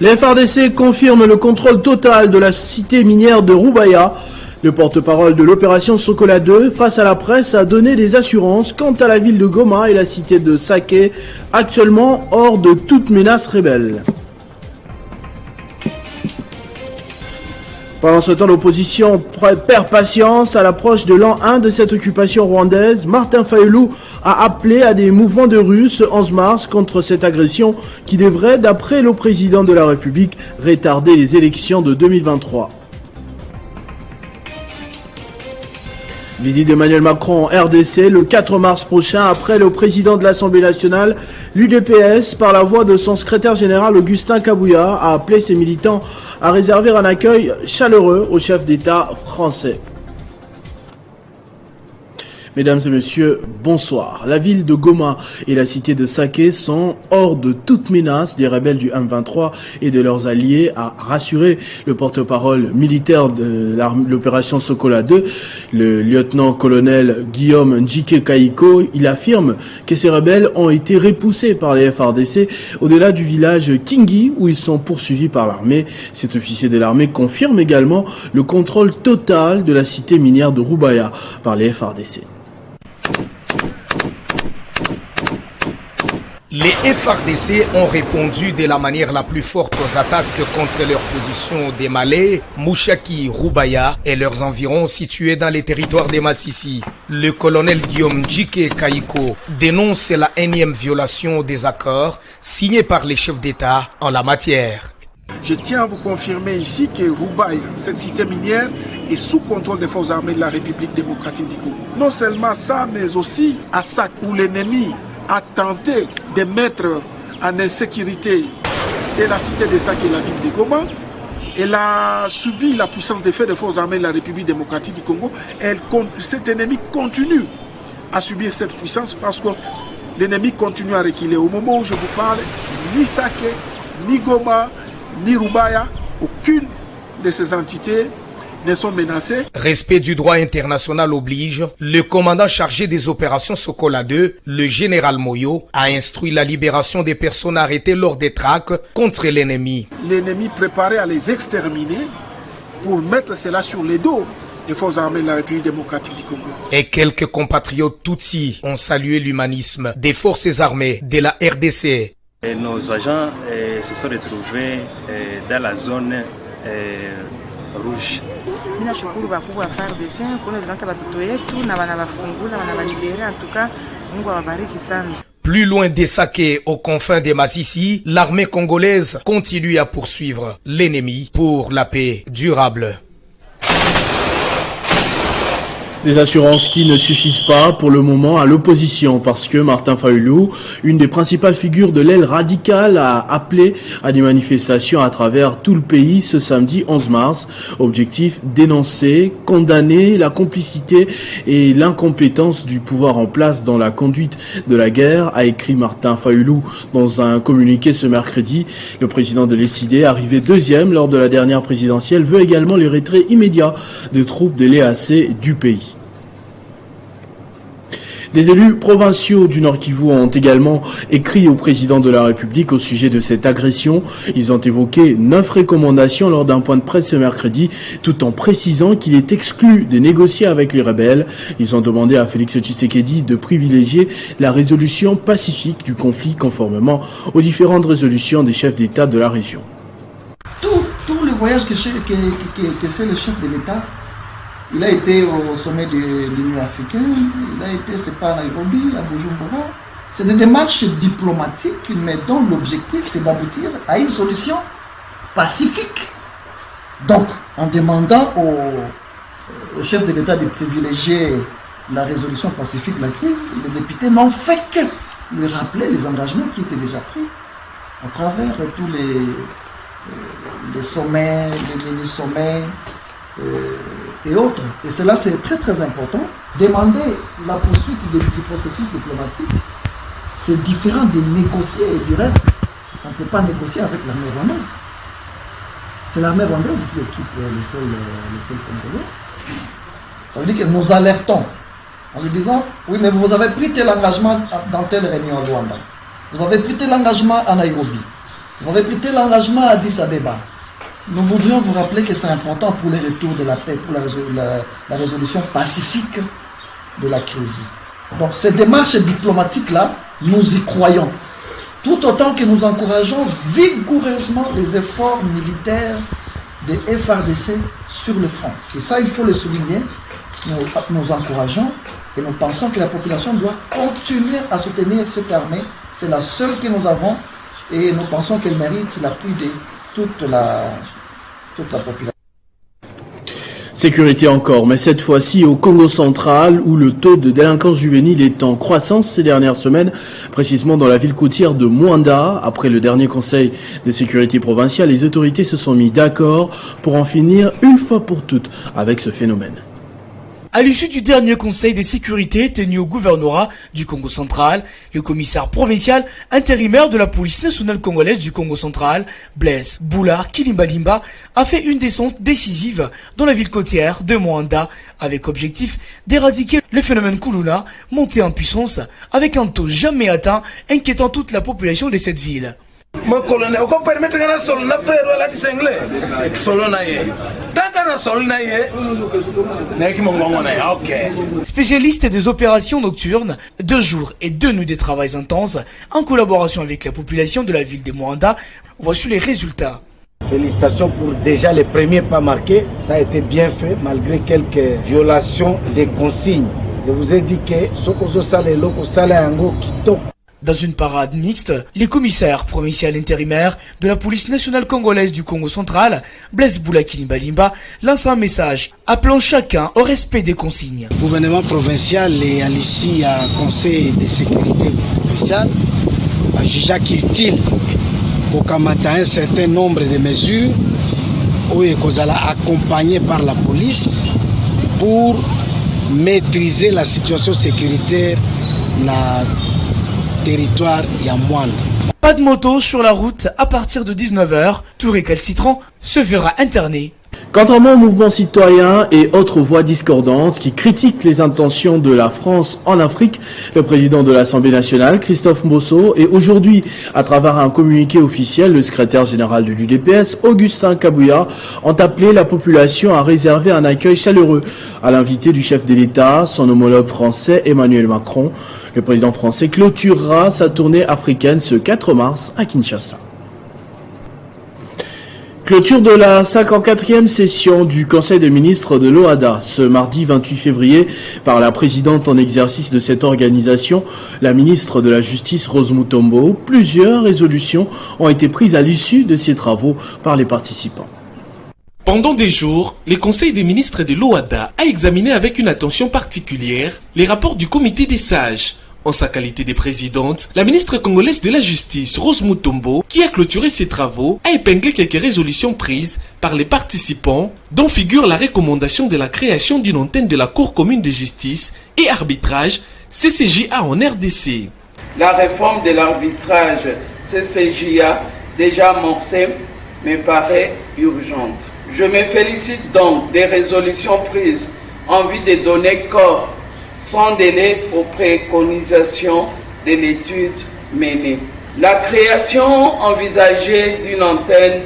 Les FARDC confirment le contrôle total de la cité minière de Roubaïa. Le porte-parole de l'opération Sokola 2, face à la presse, a donné des assurances quant à la ville de Goma et la cité de Saké, actuellement hors de toute menace rebelle. Pendant ce temps, l'opposition perd patience à l'approche de l'an 1 de cette occupation rwandaise. Martin Fayulu a appelé à des mouvements de rue ce 11 mars contre cette agression qui devrait, d'après le président de la République, retarder les élections de 2023. Visite d'Emmanuel Macron en RDC le 4 mars prochain après le président de l'Assemblée nationale, l'UDPS, par la voix de son secrétaire général Augustin Kabouya, a appelé ses militants à réserver un accueil chaleureux au chef d'État français. Mesdames et messieurs, bonsoir. La ville de Goma et la cité de Saké sont hors de toute menace des rebelles du M23 et de leurs alliés, a rassuré le porte-parole militaire de l'opération Sokola 2, le lieutenant-colonel Guillaume Njike Kaiko. Il affirme que ces rebelles ont été repoussés par les FARDC au-delà du village Kingi où ils sont poursuivis par l'armée. Cet officier de l'armée confirme également le contrôle total de la cité minière de Roubaïa par les FARDC. Les FARDC ont répondu de la manière la plus forte aux attaques contre leur position des Malais, Mouchaki, Roubaïa et leurs environs situés dans les territoires des Massissi. Le colonel Guillaume Njike Kaiko dénonce la énième violation des accords signés par les chefs d'État en la matière. Je tiens à vous confirmer ici que Roubaïa, cette cité minière, est sous contrôle des forces armées de la République démocratique du Congo. Non seulement ça, mais aussi à Sac, où l'ennemi a tenté de mettre en insécurité et la cité de Sac et la ville de Goma. Elle a subi la puissance de feu des forces armées de la République démocratique du Congo. Cet ennemi continue à subir cette puissance parce que l'ennemi continue à reculer. Au moment où je vous parle, ni Saké, ni Goma, ni Roubaïa, aucune de ces entités ne sont menacées. Respect du droit international oblige, le commandant chargé des opérations Sokola 2, le général Moyo, a instruit la libération des personnes arrêtées lors des traques contre l'ennemi. L'ennemi préparait à les exterminer pour mettre cela sur les dos des forces armées de la République démocratique du Congo. Et quelques compatriotes Tutsis ont salué l'humanisme des forces armées de la RDC. Et nos agents se sont retrouvés dans la zone rouge. Plus loin des Saké, aux confins des Massissi, l'armée congolaise continue à poursuivre l'ennemi pour la paix durable. Des assurances qui ne suffisent pas pour le moment à l'opposition parce que Martin Fayulu, une des principales figures de l'aile radicale, a appelé à des manifestations à travers tout le pays ce samedi 11 mars. Objectif, dénoncer, condamner la complicité et l'incompétence du pouvoir en place dans la conduite de la guerre, a écrit Martin Fayulu dans un communiqué ce mercredi. Le président de l'ECD, arrivé deuxième lors de la dernière présidentielle, veut également le retrait immédiat des troupes de l'EAC du pays. Des élus provinciaux du Nord Kivu ont également écrit au président de la République au sujet de cette agression. Ils ont évoqué 9 recommandations lors d'un point de presse ce mercredi, tout en précisant qu'il est exclu de négocier avec les rebelles. Ils ont demandé à Félix Tshisekedi de privilégier la résolution pacifique du conflit conformément aux différentes résolutions des chefs d'État de la région. Tout le voyage que fait le chef de l'État, il a été au sommet de l'Union africaine, il a été, c'est pas à Nairobi, à Bujumbura. C'est des démarches diplomatiques, mais dont l'objectif, c'est d'aboutir à une solution pacifique. Donc, en demandant au chef de l'État de privilégier la résolution pacifique de la crise, les députés n'ont fait que lui rappeler les engagements qui étaient déjà pris à travers tous les sommets, les mini-sommets, et autres. Et cela, c'est très très important. Demander la poursuite du processus diplomatique, c'est différent de négocier. Et du reste, on ne peut pas négocier avec l'armée rwandaise. C'est l'armée rwandaise qui occupe le sol congolais. Ça veut dire que nous alertons en lui disant, oui, mais vous avez pris tel engagement dans telle réunion au Rwanda. Vous avez pris tel engagement à Nairobi. Vous avez pris tel engagement à Addis Abeba. Nous voudrions vous rappeler que c'est important pour le retour de la paix, pour la résolution pacifique de la crise. Donc ces démarches diplomatiques-là, nous y croyons. Tout autant que nous encourageons vigoureusement les efforts militaires des FARDC sur le front. Et ça, il faut le souligner. Nous encourageons et nous pensons que la population doit continuer à soutenir cette armée. C'est la seule que nous avons et nous pensons qu'elle mérite l'appui de toute la population. Sécurité encore, mais cette fois-ci au Congo central où le taux de délinquance juvénile est en croissance ces dernières semaines, précisément dans la ville côtière de Mwanda. Après le dernier conseil de sécurité provinciale, les autorités se sont mis d'accord pour en finir une fois pour toutes avec ce phénomène. À l'issue du dernier conseil de sécurité tenu au gouvernorat du Congo central, le commissaire provincial intérimaire de la police nationale congolaise du Congo central, Blaise Boulard Kilimbalimba, a fait une descente décisive dans la ville côtière de Mwanda avec objectif d'éradiquer le phénomène Kuluna monté en puissance avec un taux jamais atteint inquiétant toute la population de cette ville. Mon colonel, on peut permettre que sol na frère la distinguer solo na ye tant na sol na ye neki mongongo na ye. OK. Spécialiste des opérations nocturnes, 2 jours et 2 nuits de travail intenses en collaboration avec la population de la ville de Mwanda, voici les résultats. Félicitations pour déjà les premiers pas marqués, ça a été bien fait malgré quelques violations des consignes. Je vous ai dit que Sokozo Sale Loko Sale Ango Kito. Dans une parade mixte, les commissaires provinciaux intérimaires de la police nationale congolaise du Congo central, Blaise Boulard Kilimbalimba, lancent un message appelant chacun au respect des consignes. Le gouvernement provincial et à l'issue à conseil de sécurité provincial a jugé utile pour qu'à un certain nombre de mesures où ils sont accompagnés par la police pour maîtriser la situation sécuritaire dans territoire Yamouane. Pas de moto sur la route à partir de 19h, tout récalcitrant se verra interné. Contrairement au mouvement citoyen et autres voix discordantes qui critiquent les intentions de la France en Afrique, le président de l'Assemblée nationale, Christophe Mbosso, et aujourd'hui, à travers un communiqué officiel, le secrétaire général de l'UDPS, Augustin Kabouya, ont appelé la population à réserver un accueil chaleureux à l'invité du chef de l'État, son homologue français Emmanuel Macron. Le président français clôturera sa tournée africaine ce 4 mars à Kinshasa. Clôture de la 54e session du Conseil des ministres de l'OHADA ce mardi 28 février par la présidente en exercice de cette organisation, la ministre de la Justice Rose Mutombo. Plusieurs résolutions ont été prises à l'issue de ces travaux par les participants. Pendant des jours, le Conseil des ministres de l'OHADA a examiné avec une attention particulière les rapports du comité des sages. En sa qualité de présidente, la ministre congolaise de la Justice, Rose Mutombo, qui a clôturé ses travaux, a épinglé quelques résolutions prises par les participants, dont figure la recommandation de la création d'une antenne de la Cour commune de justice et arbitrage CCJA en RDC. La réforme de l'arbitrage CCJA, déjà amorcée, me paraît urgente. Je me félicite donc des résolutions prises en vue de donner corps sans délai aux préconisations de l'étude menée. La création envisagée d'une antenne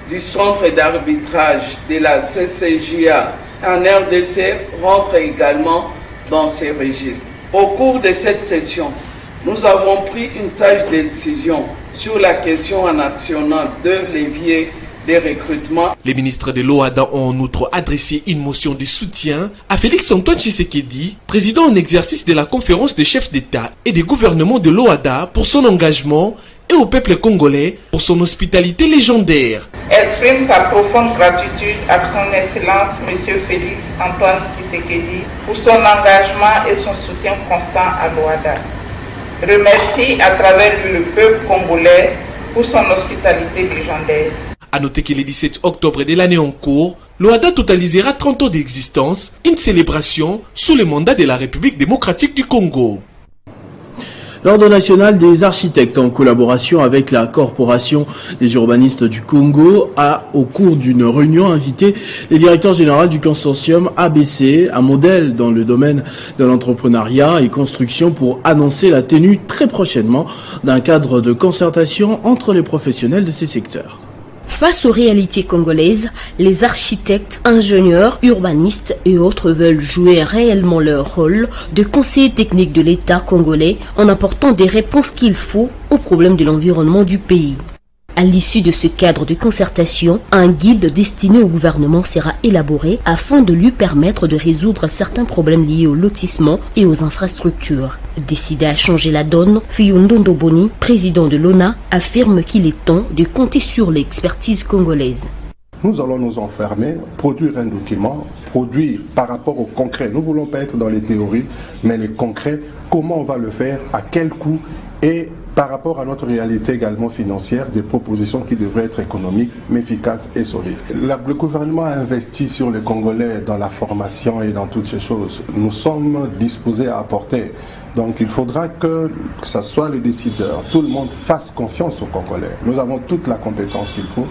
du centre d'arbitrage de la CCJA en RDC rentre également dans ces registres. Au cours de cette session, nous avons pris une sage décision sur la question en actionnant 2 leviers des recrutements. Les ministres de l'OHADA ont en outre adressé une motion de soutien à Félix-Antoine Tshisekedi, président en exercice de la conférence des chefs d'État et des gouvernements de l'OHADA, pour son engagement et au peuple congolais pour son hospitalité légendaire. Exprime sa profonde gratitude à son Excellence M. Félix-Antoine Tshisekedi pour son engagement et son soutien constant à l'OHADA. Remercie à travers le peuple congolais pour son hospitalité légendaire. A noter que le 17 octobre de l'année en cours, l'OHADA totalisera 30 ans d'existence, une célébration sous le mandat de la République démocratique du Congo. L'Ordre national des architectes, en collaboration avec la Corporation des urbanistes du Congo, a, au cours d'une réunion, invité les directeurs généraux du consortium ABC, un modèle dans le domaine de l'entrepreneuriat et construction, pour annoncer la tenue très prochainement d'un cadre de concertation entre les professionnels de ces secteurs. Face aux réalités congolaises, les architectes, ingénieurs, urbanistes et autres veulent jouer réellement leur rôle de conseiller technique de l'État congolais en apportant des réponses qu'il faut aux problèmes de l'environnement du pays. À l'issue de ce cadre de concertation, un guide destiné au gouvernement sera élaboré afin de lui permettre de résoudre certains problèmes liés au lotissement et aux infrastructures. Décidé à changer la donne, Fiyundondo Boni, président de l'ONA, affirme qu'il est temps de compter sur l'expertise congolaise. Nous allons nous enfermer, produire un document, produire par rapport au concret. Nous ne voulons pas être dans les théories, mais les concrets, comment on va le faire, à quel coût, et par rapport à notre réalité également financière, des propositions qui devraient être économiques, mais efficaces et solides. Le gouvernement a investi sur les Congolais dans la formation et dans toutes ces choses. Nous sommes disposés à apporter. Donc il faudra que ce soit les décideurs, tout le monde fasse confiance aux Congolais. Nous avons toute la compétence qu'il faut.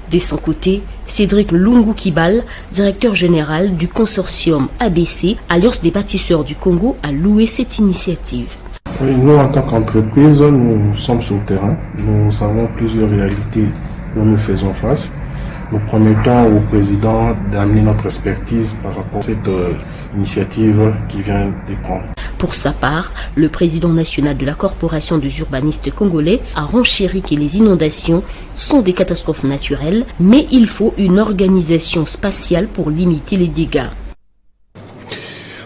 De son côté, Cédric Lungu Kibal, directeur général du consortium ABC, Alliance des bâtisseurs du Congo, a loué cette initiative. Oui, nous, en tant qu'entreprise, nous sommes sur le terrain. Nous avons plusieurs réalités dont nous faisons face. Nous promettons au président d'amener notre expertise par rapport à cette initiative qui vient de prendre. Pour sa part, le président national de la Corporation des urbanistes congolais a renchéri que les inondations sont des catastrophes naturelles, mais il faut une organisation spatiale pour limiter les dégâts.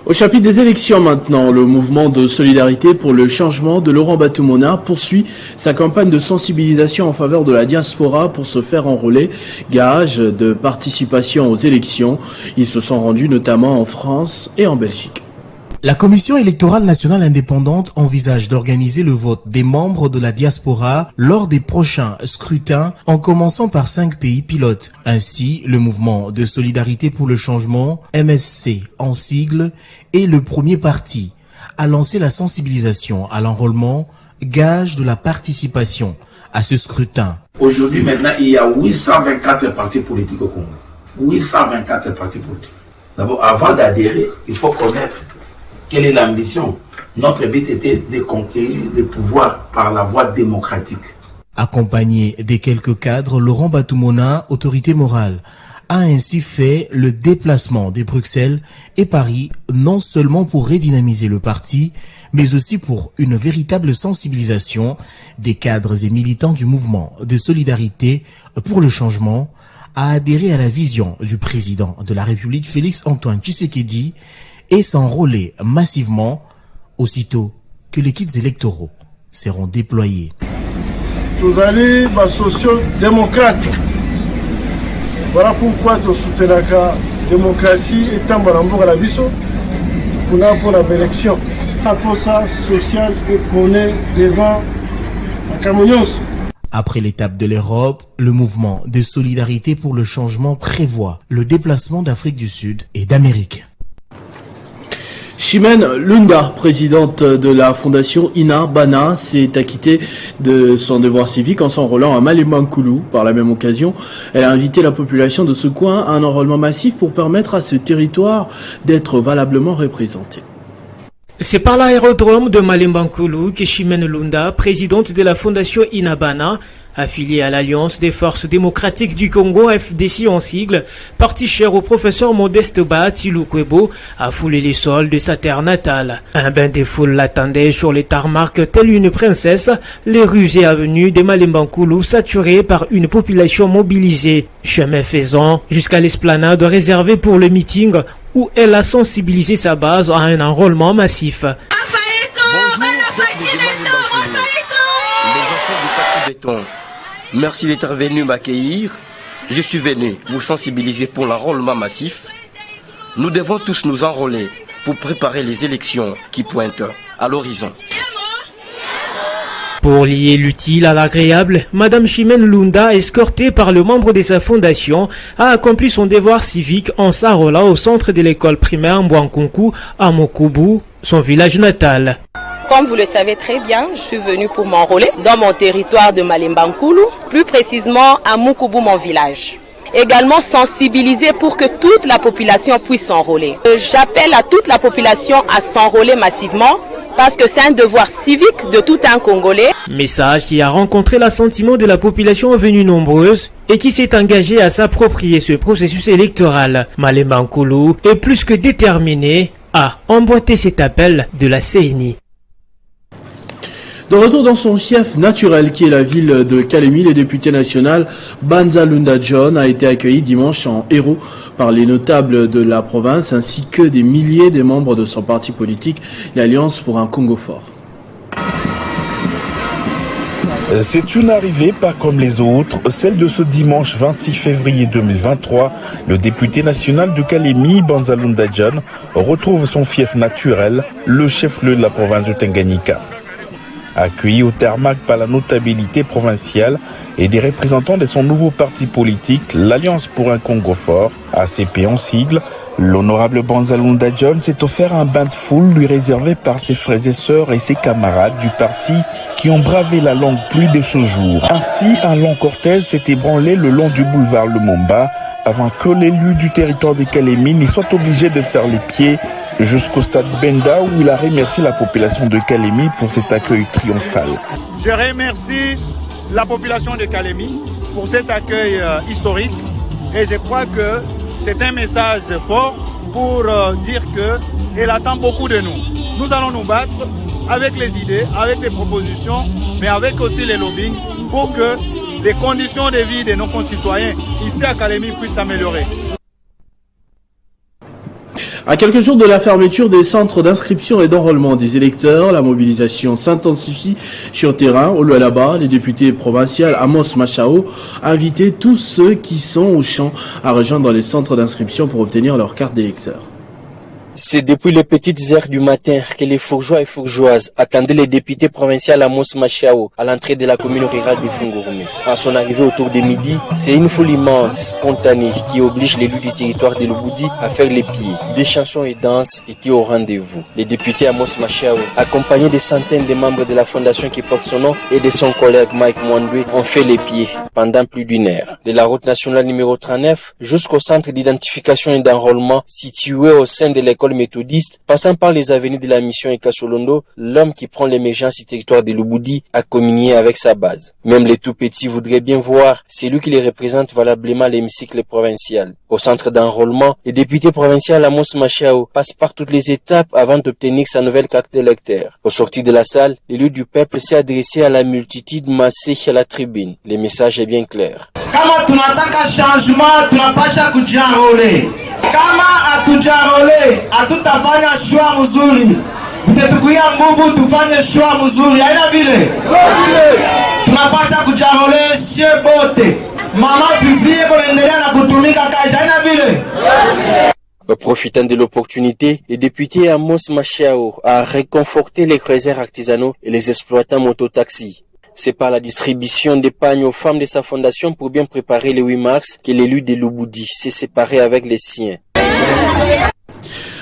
Au chapitre des élections maintenant, le mouvement de solidarité pour le changement de Laurent Batumona poursuit sa campagne de sensibilisation en faveur de la diaspora pour se faire enrôler, gage de participation aux élections. Ils se sont rendus notamment en France et en Belgique. La Commission électorale nationale indépendante envisage d'organiser le vote des membres de la diaspora lors des prochains scrutins, en commençant par 5 pays pilotes. Ainsi, le mouvement de solidarité pour le changement, MSC en sigle, est le premier parti à lancer la sensibilisation à l'enrôlement, gage de la participation à ce scrutin. Aujourd'hui, maintenant, il y a 824 partis politiques au Congo. 824 partis politiques. D'abord, avant d'adhérer, il faut connaître quelle est l'ambition. Notre but était de conquérir des pouvoirs par la voie démocratique. Accompagné des quelques cadres, Laurent Batumona, autorité morale, a ainsi fait le déplacement de Bruxelles et Paris, non seulement pour redynamiser le parti, mais aussi pour une véritable sensibilisation des cadres et militants du mouvement de solidarité pour le changement, à adhérer à la vision du président de la République Félix Antoine Tshisekedi et s'enrôler massivement aussitôt que les kits électoraux seront déployés. Tous allez, socio-démocrate. Voilà pourquoi tu soutiens la démocratie et tambarambour à la biso pour la élection. La force sociale et prônée devant la Camerounose. Après l'étape de l'Europe, le mouvement de solidarité pour le changement prévoit le déplacement d'Afrique du Sud et d'Amérique. Chimène Lunda, présidente de la fondation Inabana, s'est acquittée de son devoir civique en s'enrôlant à Malemba-Nkulu. Par la même occasion, elle a invité la population de ce coin à un enrôlement massif pour permettre à ce territoire d'être valablement représenté. C'est par l'aérodrome de Malemba-Nkulu que Chimène Lunda, présidente de la fondation Inabana, affiliée à l'Alliance des forces démocratiques du Congo, FDC en sigle, parti cher au professeur Modeste Bahati Lukwebo, a foulé les sols de sa terre natale. Un bain de foule l'attendait sur les tarmacs telle une princesse, les rues et avenues de Malemba-Nkulu saturées par une population mobilisée. Chemin faisant, jusqu'à l'esplanade réservée pour le meeting, où elle a sensibilisé sa base à un enrôlement massif. Bonjour, les enfants du Parti Béton. Merci d'être venus m'accueillir. Je suis venu vous sensibiliser pour l'enrôlement massif. Nous devons tous nous enrôler pour préparer les élections qui pointent à l'horizon. Pour lier l'utile à l'agréable, Madame Chimène Lunda, escortée par le membre de sa fondation, a accompli son devoir civique en s'enrôlant au centre de l'école primaire Mbwankunku à Mokubu, son village natal. Comme vous le savez très bien, je suis venue pour m'enrôler dans mon territoire de Malemba Nkulu, plus précisément à Mukubu, mon village. Également sensibiliser pour que toute la population puisse s'enrôler. J'appelle à toute la population à s'enrôler massivement parce que c'est un devoir civique de tout un Congolais. Message qui a rencontré l'assentiment de la population venue nombreuse et qui s'est engagée à s'approprier ce processus électoral. Malemba Nkulu est plus que déterminé à emboîter cet appel de la CENI. De retour dans son fief naturel qui est la ville de Kalemi, le député national Banza Lunda John a été accueilli dimanche en héros par les notables de la province ainsi que des milliers de membres de son parti politique, l'Alliance pour un Congo fort. C'est une arrivée pas comme les autres, celle de ce dimanche 26 février 2023. Le député national de Kalemi, Banza Lunda John, retrouve son fief naturel, le chef-lieu de la province de Tanganyika. Accueilli au Tarmac par la notabilité provinciale et des représentants de son nouveau parti politique, l'Alliance pour un Congo fort, ACP en sigle, l'honorable Banza Lunda John s'est offert un bain de foule lui réservé par ses frères et sœurs et ses camarades du parti qui ont bravé la longue pluie de ce jour. Ainsi, un long cortège s'est ébranlé le long du boulevard Lumumba avant que l'élu du territoire de Kalemi n'y soit obligé de faire les pieds jusqu'au stade Benda où il a remercié la population de Kalemi pour cet accueil triomphal. Je remercie la population de Kalemi pour cet accueil historique et je crois que c'est un message fort pour dire qu'elle attend beaucoup de nous. Nous allons nous battre avec les idées, avec les propositions, mais avec aussi les lobbying pour que les conditions de vie de nos concitoyens ici à Kalemi puissent s'améliorer. À quelques jours de la fermeture des centres d'inscription et d'enrôlement des électeurs, la mobilisation s'intensifie sur terrain. Au Lualaba, les députés provinciaux Amos Machao a invité tous ceux qui sont au champ à rejoindre les centres d'inscription pour obtenir leur carte d'électeur. C'est depuis les petites heures du matin que les fourgeois et fourgeoises attendaient les députés provinciaux Amos Machao à l'entrée de la commune rurale de Fungurume. À son arrivée autour de midi, c'est une foule immense, spontanée, qui oblige l'élu du territoire de Lubudi à faire les pieds. Des chansons et danses étaient au rendez-vous. Les députés Amos Machao, accompagnés de centaines de membres de la fondation qui porte son nom et de son collègue Mike Mwandwe, ont fait les pieds pendant plus d'une heure. De la route nationale numéro 39 jusqu'au centre d'identification et d'enrôlement situé au sein de l'école méthodiste, passant par les avenues de la mission Ekasolondo, l'homme qui prend l'émergence du territoire de Lubudi a communié avec sa base. Même les tout petits voudraient bien voir celui qui les représente valablement l'hémicycle provincial. Au centre d'enrôlement, le député provincial Amos Machao passe par toutes les étapes avant d'obtenir sa nouvelle carte d'électeur. Au sortir de la salle, l'élu du peuple s'est adressé à la multitude massée à la tribune. Le message est bien clair. Kama tunataka changement, tunapasha kujienrôler. Kama hatujarole, hatutafanya shwa mzuri. Mtetukuia nguvu tufanye shwa mzuri. Haina vile? Tunapasha kujienrôler sie bote. Mama vivie kuendelea na kutumika kazi. Haina vile? Profitant de l'opportunité, le député Amos Machao a réconforté les créateurs artisanaux et les exploitants mototaxis. C'est par la distribution d'épargne aux femmes de sa fondation pour bien préparer le 8 mars que l'élu de Lubudi s'est séparé avec les siens.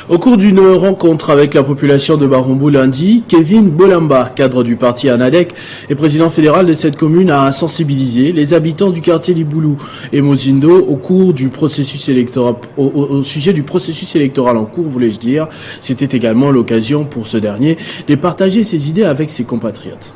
Au cours d'une rencontre avec la population de Barumbu lundi, Kevin Bolamba, cadre du parti Anadek et président fédéral de cette commune, a sensibilisé les habitants du quartier Liboulou et Mozindo au cours du processus électoral, au sujet du processus électoral en cours, voulais-je dire. C'était également l'occasion pour ce dernier de partager ses idées avec ses compatriotes.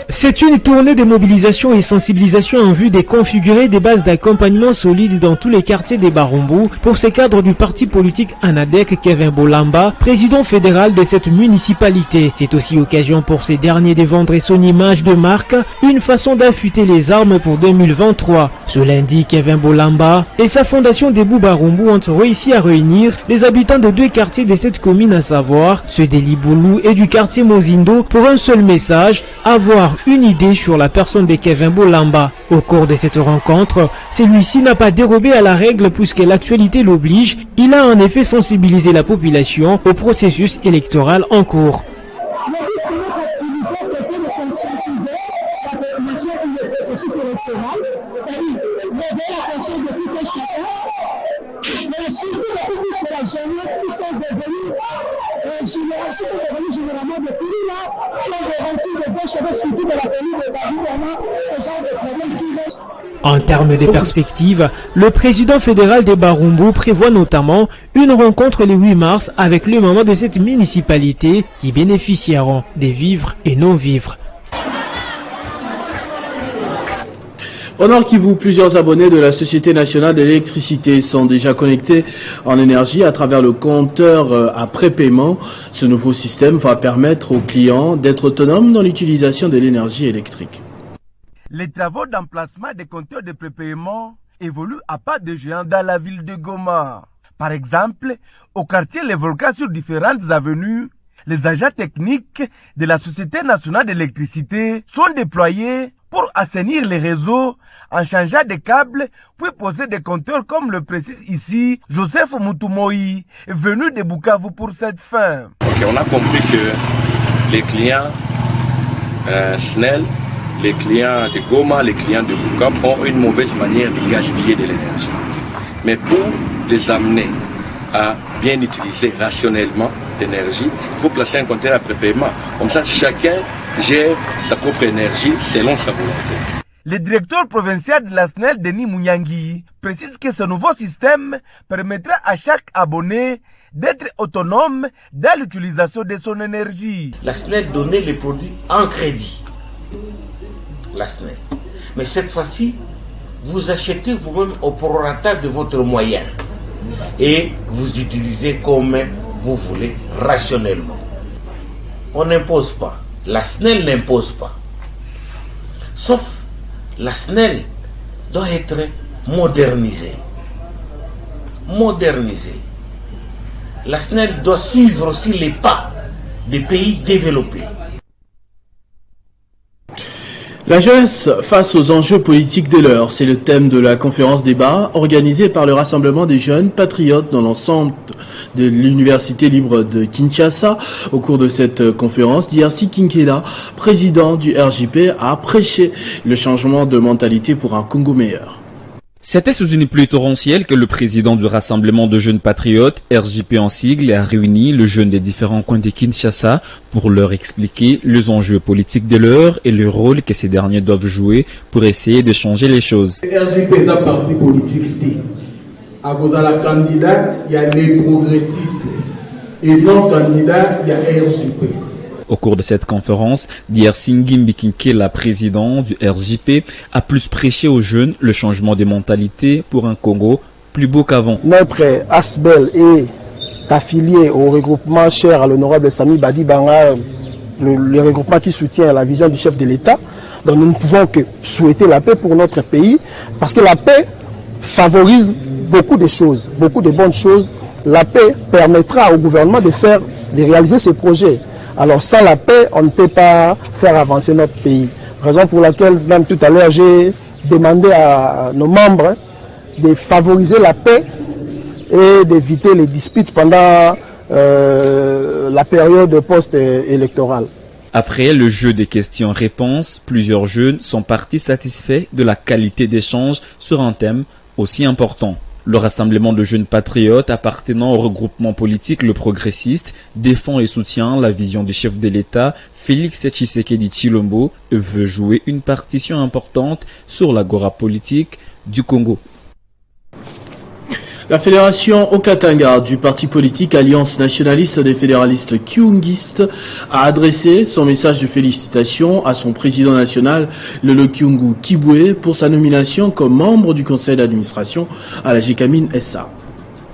C'est une tournée de mobilisation et sensibilisation en vue de configurer des bases d'accompagnement solides dans tous les quartiers des Barumbu pour ces cadres du parti politique Anadek Kevin Bolamba, président fédéral de cette municipalité. C'est aussi occasion pour ces derniers de vendre son image de marque, une façon d'affûter les armes pour 2023. Ce lundi, Kevin Bolamba et sa fondation Debout Barumbu ont réussi à réunir les habitants de deux quartiers de cette commune, à savoir ceux de Liboulou et du quartier Mozindo, pour un seul message: avoir une idée sur la personne de Kevin Bolamba. Au cours de cette rencontre, celui-ci n'a pas dérobé à la règle puisque l'actualité l'oblige. Il a en effet sensibilisé la population au processus électoral en cours. mais surtout beaucoup plus de la jeunesse qui sont devenus généralement de pays là, qui ont des rencontres de gauche, surtout de la pays de Babylone, ce genre de problème qui reste. En termes de perspectives, le président fédéral des Barumbu prévoit notamment une rencontre le 8 mars avec les membres de cette municipalité qui bénéficieront des vivres et non-vivres. Au Nord Kivu, plusieurs abonnés de la Société nationale d'électricité sont déjà connectés en énergie à travers le compteur à prépaiement. Ce nouveau système va permettre aux clients d'être autonomes dans l'utilisation de l'énergie électrique. Les travaux d'emplacement des compteurs de prépaiement évoluent à pas de géant dans la ville de Goma. Par exemple, au quartier Les Volcans sur différentes avenues, les agents techniques de la Société nationale d'électricité sont déployés pour assainir les réseaux en changeant des câbles, puis poser des compteurs comme le précise ici Joseph Mutumoi, venu de Bukavu pour cette fin. Okay, on a compris que les clients SNEL, les clients de Goma, les clients de Bukavu ont une mauvaise manière de gaspiller de l'énergie. Mais pour les amener à bien utiliser rationnellement l'énergie, il faut placer un compteur à prépaiement. Comme ça, chacun gère sa propre énergie selon sa volonté. Le directeur provincial de la SNEL, Denis Mounyangi, précise que ce nouveau système permettra à chaque abonné d'être autonome dans l'utilisation de son énergie. La SNEL donnait les produits en crédit. La SNEL. Mais cette fois-ci, vous achetez vous-même au prorata de votre moyen et vous utilisez comme vous voulez, rationnellement. On n'impose pas. La SNEL n'impose pas. Sauf la SNEL doit être modernisée. Modernisée. La SNEL doit suivre aussi les pas des pays développés. La jeunesse face aux enjeux politiques de l'heure, c'est le thème de la conférence débat organisée par le Rassemblement des jeunes patriotes dans l'ensemble de l'Université libre de Kinshasa. Au cours de cette conférence, Diarcy Kinkela, président du RJP, a prêché le changement de mentalité pour un Congo meilleur. C'était sous une pluie torrentielle que le président du Rassemblement de jeunes patriotes, RJP en sigle, a réuni les jeunes des différents coins de Kinshasa pour leur expliquer les enjeux politiques de l'heure et le rôle que ces derniers doivent jouer pour essayer de changer les choses. RJP est un parti politique. À cause de la candidat, il y a les progressistes. Et non candidat, il y a RJP. Au cours de cette conférence, Diarcy Kinkela, président du RJP, a plus prêché aux jeunes le changement de mentalité pour un Congo plus beau qu'avant. Notre ASBEL est affilié au regroupement cher à l'honorable Sami Badi Banga, le regroupement qui soutient la vision du chef de l'État. Donc nous ne pouvons que souhaiter la paix pour notre pays, parce que la paix favorise beaucoup de choses, beaucoup de bonnes choses. La paix permettra au gouvernement de réaliser ses projets. Alors sans la paix, on ne peut pas faire avancer notre pays. Raison pour laquelle, même tout à l'heure, j'ai demandé à nos membres de favoriser la paix et d'éviter les disputes pendant la période post-électorale. Après le jeu des questions-réponses, plusieurs jeunes sont partis satisfaits de la qualité d'échange sur un thème aussi important. Le Rassemblement de jeunes patriotes appartenant au regroupement politique Le Progressiste défend et soutient la vision du chef de l'État, Félix Tshisekedi Tshilombo, et veut jouer une partition importante sur l'agora politique du Congo. La fédération Okatanga du parti politique Alliance nationaliste des fédéralistes kyungistes a adressé son message de félicitations à son président national, Lolo Kyungu Kibwe, pour sa nomination comme membre du conseil d'administration à la Gécamine SA.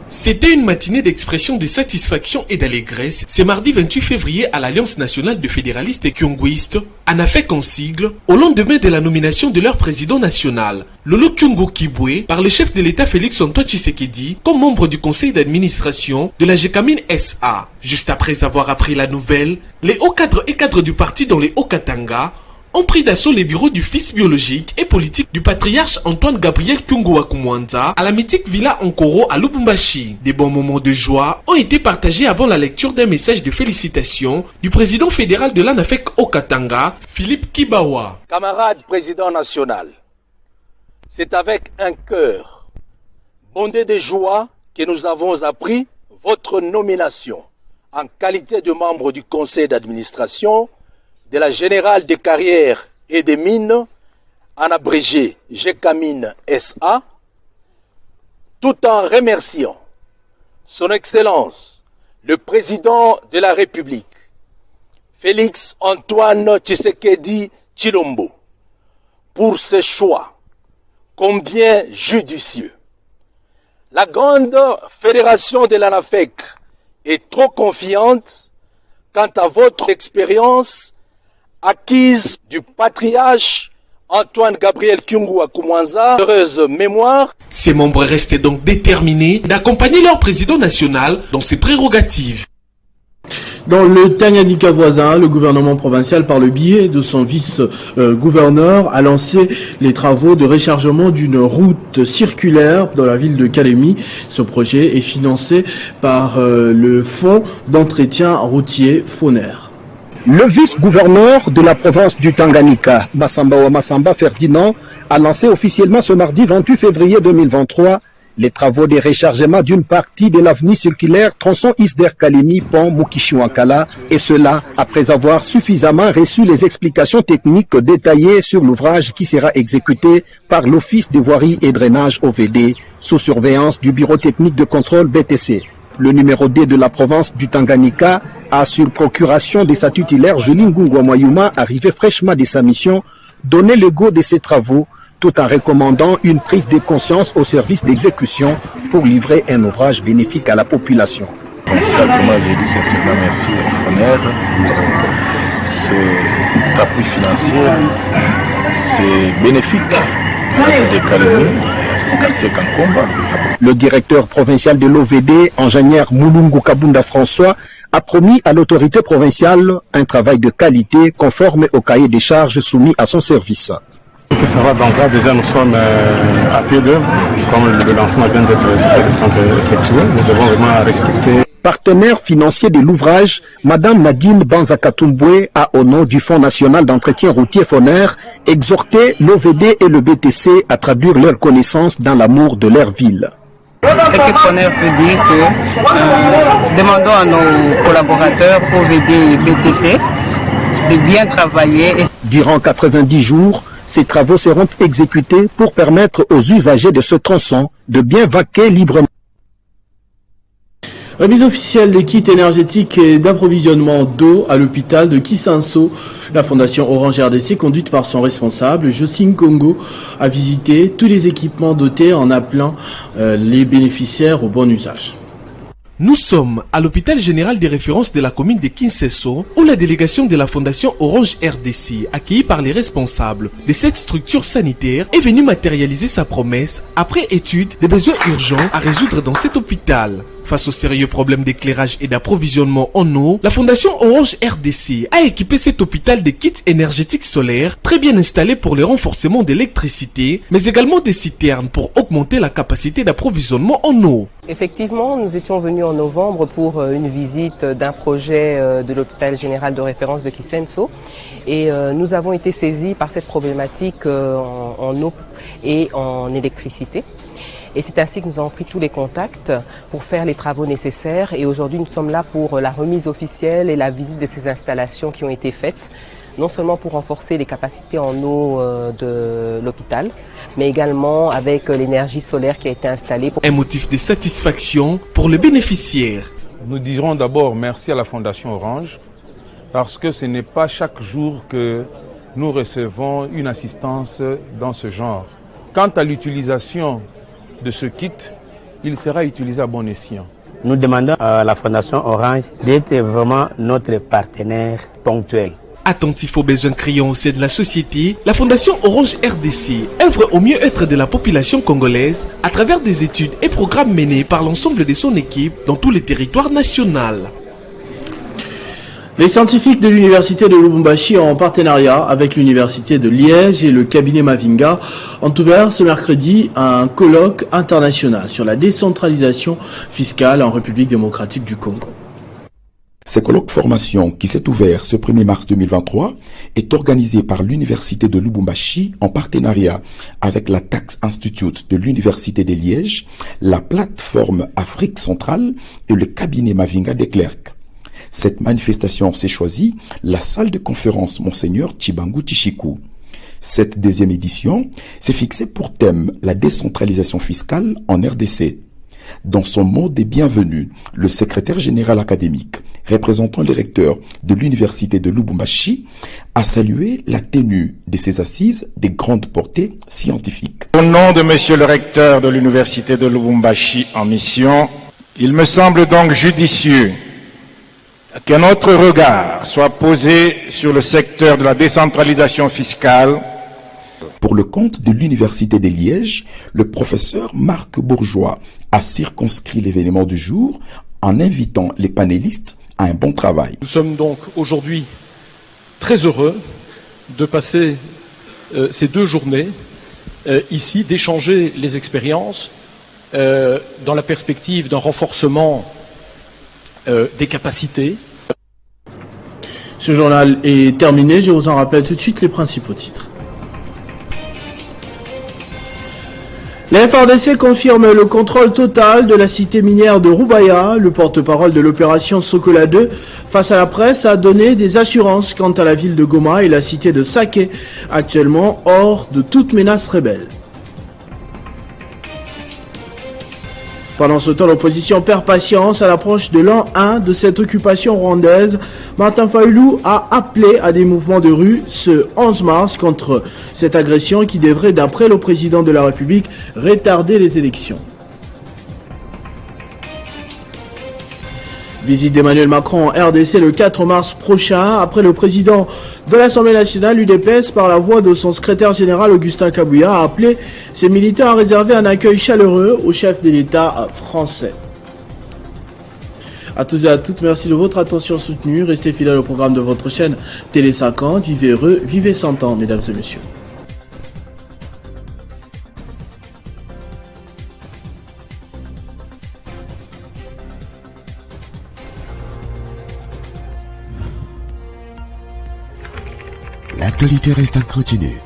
C'était une matinée d'expression de satisfaction et d'allégresse. C'est mardi 28 février à l'Alliance nationale de fédéralistes et kyunguistes, ANAFEC en sigle, au lendemain de la nomination de leur président national, Lolo Kyungu Kibwe, par le chef de l'État Félix Antoine Tshisekedi, comme membre du conseil d'administration de la Gécamine SA. Juste après avoir appris la nouvelle, les hauts cadres et cadres du parti dans les Haut-Katanga ont pris d'assaut les bureaux du fils biologique et politique du patriarche Antoine Gabriel Kyungu Wakumwanza à la mythique Villa Ankoro à Lubumbashi. Des bons moments de joie ont été partagés avant la lecture d'un message de félicitations du président fédéral de l'ANAFEC au Katanga, Philippe Kibawa. Camarade président national, c'est avec un cœur bondé de joie que nous avons appris votre nomination en qualité de membre du conseil d'administration de la Générale des Carrières et des Mines, en abrégé GECAMINE SA, tout en remerciant Son Excellence, le Président de la République, Félix Antoine Tshisekedi Tshilombo, pour ce choix combien judicieux. La grande fédération de l'ANAFEC est trop confiante quant à votre expérience acquise du patriarche Antoine Gabriel Kyungu Akumwanza, heureuse mémoire. Ces membres restaient donc déterminés d'accompagner leur président national dans ses prérogatives. Dans le Tanganyika voisin, le gouvernement provincial, par le biais de son vice-gouverneur, a lancé les travaux de rechargement d'une route circulaire dans la ville de Kalemi. Ce projet est financé par le Fonds d'entretien routier FONER. Le vice-gouverneur de la province du Tanganyika, Masamba Masamba Ferdinand, a lancé officiellement ce mardi 28 février 2023 les travaux de rechargement d'une partie de l'avenue circulaire tronçon Isder Kalemi pont Mukishiwankala, et cela après avoir suffisamment reçu les explications techniques détaillées sur l'ouvrage qui sera exécuté par l'Office des voiries et drainage OVD sous surveillance du bureau technique de contrôle BTC. Le numéro D de la province du Tanganyika a, sur procuration de sa tutélaire Julie Ngungwa Mwayuma, arrivé fraîchement de sa mission, donné le go de ses travaux, tout en recommandant une prise de conscience au service d'exécution pour livrer un ouvrage bénéfique à la population. Simplement, j'ai dit sincèrement merci à FONER. Cet appui financier, c'est bénéfique de Kalemi, c'est quartier Kankomba. Le directeur provincial de l'OVD, ingénieur Moulungu Kabunda François, a promis à l'autorité provinciale un travail de qualité conforme au cahier des charges soumis à son service. Ça va, donc là déjà nous sommes à pied d'œuvre, comme le lancement vient d'être effectué, nous devons vraiment respecter. Partenaire financier de l'ouvrage, Madame Nadine Banzakatumbwe a, au nom du Fonds national d'entretien routier FONER, exhorté l'OVD et le BTC à traduire leurs connaissances dans l'amour de leur ville. Ce que FONER peut dire que demandons à nos collaborateurs OVD et BTC de bien travailler. Durant 90 jours, ces travaux seront exécutés pour permettre aux usagers de ce tronçon de bien vaquer librement. Remise officielle des kits énergétiques et d'approvisionnement d'eau à l'hôpital de Kisanso. La fondation Orange RDC, conduite par son responsable, Josine Congo, a visité tous les équipements dotés en appelant les bénéficiaires au bon usage. Nous sommes à l'hôpital général des références de la commune de Kinseso, où la délégation de la fondation Orange RDC, accueillie par les responsables de cette structure sanitaire, est venue matérialiser sa promesse après étude des besoins urgents à résoudre dans cet hôpital. Face aux sérieux problèmes d'éclairage et d'approvisionnement en eau, la fondation Orange RDC a équipé cet hôpital de kits énergétiques solaires très bien installés pour le renforcement de l'électricité, mais également des citernes pour augmenter la capacité d'approvisionnement en eau. Effectivement, nous étions venus en novembre pour une visite d'un projet de l'hôpital général de référence de Kisenso et nous avons été saisis par cette problématique en eau et en électricité. Et c'est ainsi que nous avons pris tous les contacts pour faire les travaux nécessaires. Et aujourd'hui, nous sommes là pour la remise officielle et la visite de ces installations qui ont été faites, non seulement pour renforcer les capacités en eau de l'hôpital, mais également avec l'énergie solaire qui a été installée. Un motif de satisfaction pour les bénéficiaires. Nous dirons d'abord merci à la Fondation Orange, parce que ce n'est pas chaque jour que nous recevons une assistance dans ce genre. Quant à l'utilisation de ce kit, il sera utilisé à bon escient. Nous demandons à la Fondation Orange d'être vraiment notre partenaire ponctuel. Attentif aux besoins criants au sein de la société, la Fondation Orange RDC œuvre au mieux-être de la population congolaise à travers des études et programmes menés par l'ensemble de son équipe dans tous les territoires nationaux. Les scientifiques de l'université de Lubumbashi, en partenariat avec l'université de Liège et le cabinet Mavinga, ont ouvert ce mercredi un colloque international sur la décentralisation fiscale en République démocratique du Congo. Ce colloque formation qui s'est ouvert ce 1er mars 2023 est organisé par l'Université de Lubumbashi en partenariat avec la Tax Institute de l'Université de Liège, la plateforme Afrique centrale et le cabinet Mavinga de Klerk. Cette manifestation s'est choisie la salle de conférence Monseigneur Chibangu Tishiku. Cette deuxième édition s'est fixée pour thème la décentralisation fiscale en RDC. Dans son mot des bienvenus, le secrétaire général académique, représentant les recteurs de l'Université de Lubumbashi, a salué la tenue de ces assises de grande portée scientifique. Au nom de Monsieur le recteur de l'Université de Lubumbashi en mission, il me semble donc judicieux que notre regard soit posé sur le secteur de la décentralisation fiscale. Pour le compte de l'Université de Liège, le professeur Marc Bourgeois a circonscrit l'événement du jour en invitant les panélistes à un bon travail. Nous sommes donc aujourd'hui très heureux de passer ces 2 journées ici, d'échanger les expériences dans la perspective d'un renforcement des capacités. Ce journal est terminé, je vous en rappelle tout de suite les principaux titres. La FRDC confirme le contrôle total de la cité minière de Rubaya. Le porte-parole de l'opération Sokola 2 face à la presse a donné des assurances quant à la ville de Goma et la cité de Sake, actuellement hors de toute menace rebelle. Pendant ce temps, l'opposition perd patience à l'approche de l'an 1 de cette occupation rwandaise. Martin Fayulu a appelé à des mouvements de rue ce 11 mars contre cette agression qui devrait, d'après le président de la République, retarder les élections. Visite d'Emmanuel Macron en RDC le 4 mars prochain, après le président de l'Assemblée nationale, l'UDPS, par la voix de son secrétaire général Augustin Kabouya, a appelé ses militants à réserver un accueil chaleureux au chef de l'État français. À tous et à toutes, merci de votre attention soutenue. Restez fidèles au programme de votre chaîne Télé 50. Vivez heureux, vivez 100 ans, mesdames et messieurs. L'actualité reste incontinue.